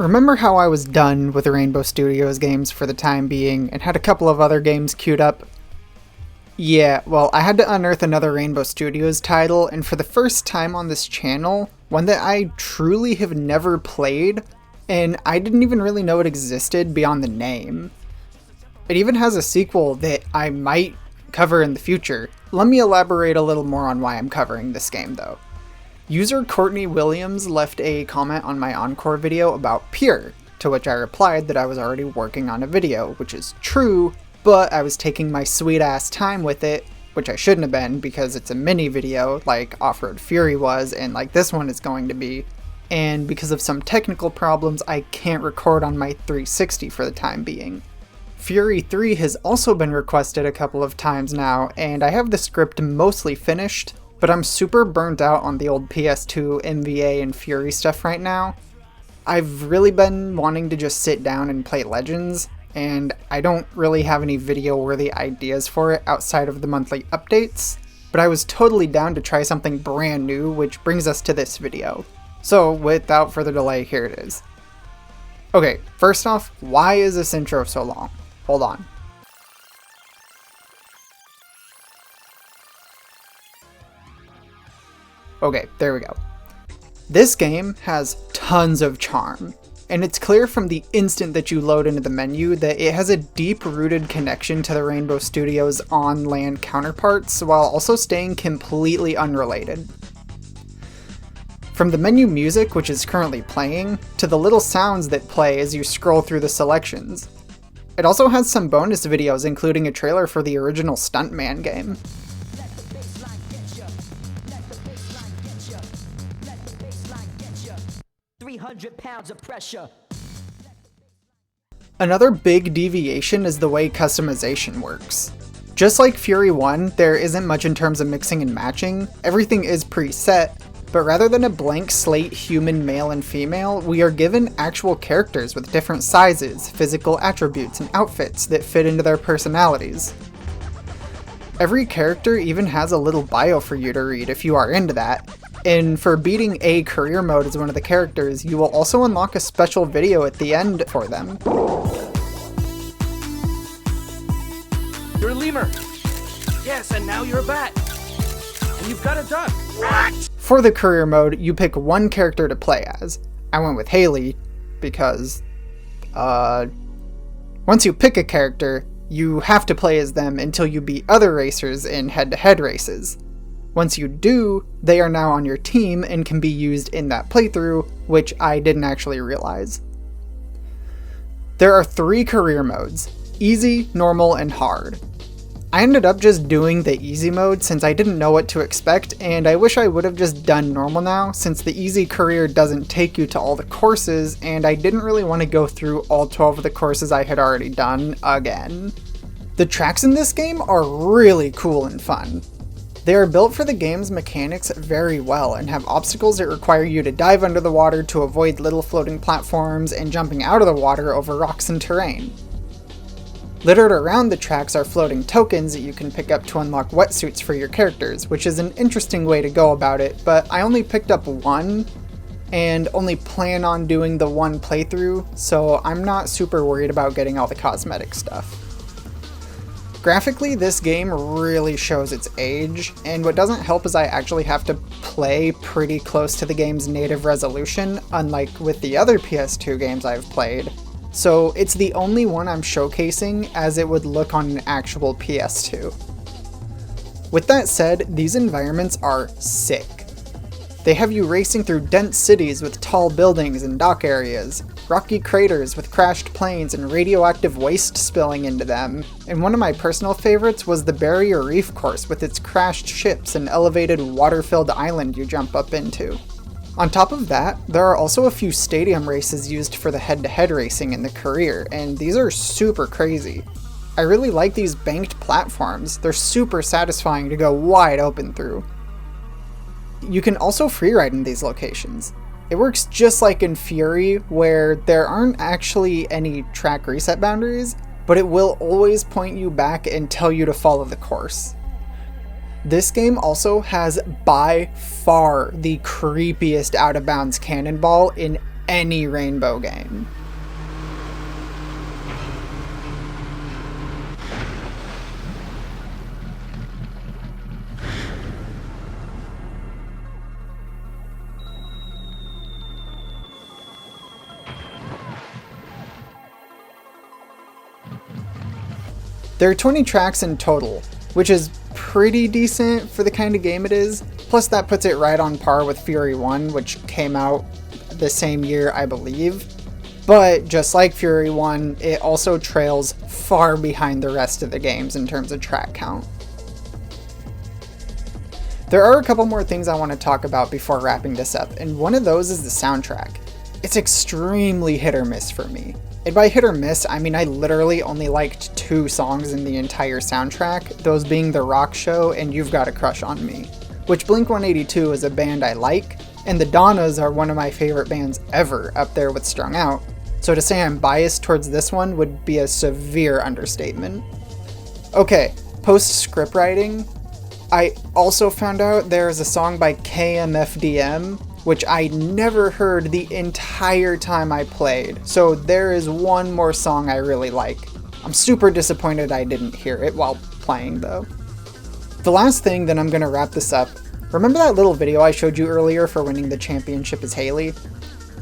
Remember how I was done with the Rainbow Studios games for the time being and had a couple of other games queued up? Yeah, well, I had to unearth another Rainbow Studios title, and for the first time on this channel, one that I truly have never played, and I didn't even really know it existed beyond the name. It even has a sequel that I might cover in the future. Let me elaborate a little more on why I'm covering this game though. User Courtney Williams left a comment on my Encore video about Pure, to which I replied that I was already working on a video, which is true, but I was taking my sweet ass time with it, which I shouldn't have been because it's a mini video like Off-Road Fury was and like this one is going to be, and because of some technical problems I can't record on my 360 for the time being. Fury 3 has also been requested a couple of times now, and I have the script mostly finished, but I'm super burnt out on the old PS2 MVA and Fury stuff right now. I've really been wanting to just sit down and play Legends, and I don't really have any video-worthy ideas for it outside of the monthly updates, but I was totally down to try something brand new, which brings us to this video. So without further delay, here it is. Okay, first off, why is this intro so long? Hold on. Okay, there we go. This game has tons of charm, and it's clear from the instant that you load into the menu that it has a deep-rooted connection to the Rainbow Studios on-land counterparts while also staying completely unrelated. From the menu music, which is currently playing, to the little sounds that play as you scroll through the selections. It also has some bonus videos, including a trailer for the original Stuntman game. Another big deviation is the way customization works. Just like Fury 1, there isn't much in terms of mixing and matching, everything is preset, but rather than a blank slate human male and female, we are given actual characters with different sizes, physical attributes, and outfits that fit into their personalities. Every character even has a little bio for you to read if you are into that, and for beating a career mode as one of the characters, you will also unlock a special video at the end for them. You're a lemur! Yes, and now you're a bat! And you've got a duck! What? For the career mode, you pick one character to play as. I went with Haley, because, once you pick a character, you have to play as them until you beat other racers in head-to-head races. Once you do, they are now on your team and can be used in that playthrough, which I didn't actually realize. There are 3 career modes: easy, normal, and hard. I ended up just doing the easy mode since I didn't know what to expect, and I wish I would have just done normal now since the easy career doesn't take you to all the courses, and I didn't really want to go through all 12 of the courses I had already done again. The tracks in this game are really cool and fun. They are built for the game's mechanics very well and have obstacles that require you to dive under the water to avoid little floating platforms and jumping out of the water over rocks and terrain. Littered around the tracks are floating tokens that you can pick up to unlock wetsuits for your characters, which is an interesting way to go about it, but I only picked up one, and only plan on doing the one playthrough, so I'm not super worried about getting all the cosmetic stuff. Graphically, this game really shows its age, and what doesn't help is I actually have to play pretty close to the game's native resolution, unlike with the other PS2 games I've played. So it's the only one I'm showcasing as it would look on an actual PS2. With that said, these environments are sick. They have you racing through dense cities with tall buildings and dock areas, rocky craters with crashed planes and radioactive waste spilling into them, and one of my personal favorites was the Barrier Reef course with its crashed ships and elevated water-filled island you jump up into. On top of that, there are also a few stadium races used for the head-to-head racing in the career, and these are super crazy. I really like these banked platforms, they're super satisfying to go wide open through. You can also freeride in these locations. It works just like in Fury, where there aren't actually any track reset boundaries, but it will always point you back and tell you to follow the course. This game also has by far the creepiest out-of-bounds cannonball in any Rainbow game. There are 20 tracks in total, which is pretty decent for the kind of game it is, plus that puts it right on par with Fury 1, which came out the same year, I believe. But just like Fury 1, it also trails far behind the rest of the games in terms of track count. There are a couple more things I want to talk about before wrapping this up, and one of those is the soundtrack. It's extremely hit or miss for me. And by hit or miss, I mean I literally only liked 2 songs in the entire soundtrack, those being The Rock Show and You've Got a Crush on Me, which Blink-182 is a band I like, and the Donnas are one of my favorite bands ever, up there with Strung Out, so to say I'm biased towards this one would be a severe understatement. Okay, post-script writing, I also found out there is a song by KMFDM, which I never heard the entire time I played, so there is one more song I really like. I'm super disappointed I didn't hear it while playing though. The last thing, then I'm gonna wrap this up. Remember that little video I showed you earlier for winning the championship as Haley?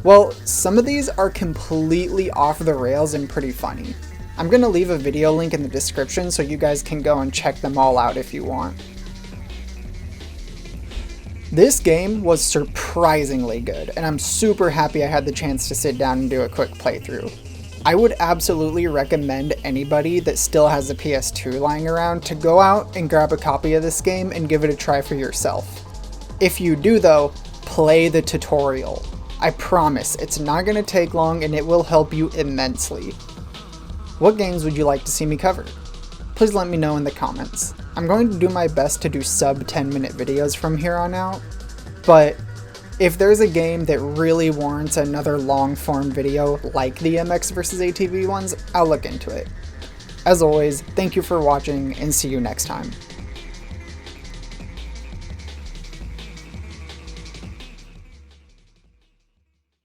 Well, some of these are completely off the rails and pretty funny. I'm gonna leave a video link in the description so you guys can go and check them all out if you want. This game was surprisingly good, and I'm super happy I had the chance to sit down and do a quick playthrough. I would absolutely recommend anybody that still has a PS2 lying around to go out and grab a copy of this game and give it a try for yourself. If you do though, play the tutorial. I promise, it's not going to take long and it will help you immensely. What games would you like to see me cover? Please let me know in the comments. I'm going to do my best to do sub 10-minute videos from here on out, but if there's a game that really warrants another long-form video like the MX vs ATV ones, I'll look into it. As always, thank you for watching and see you next time.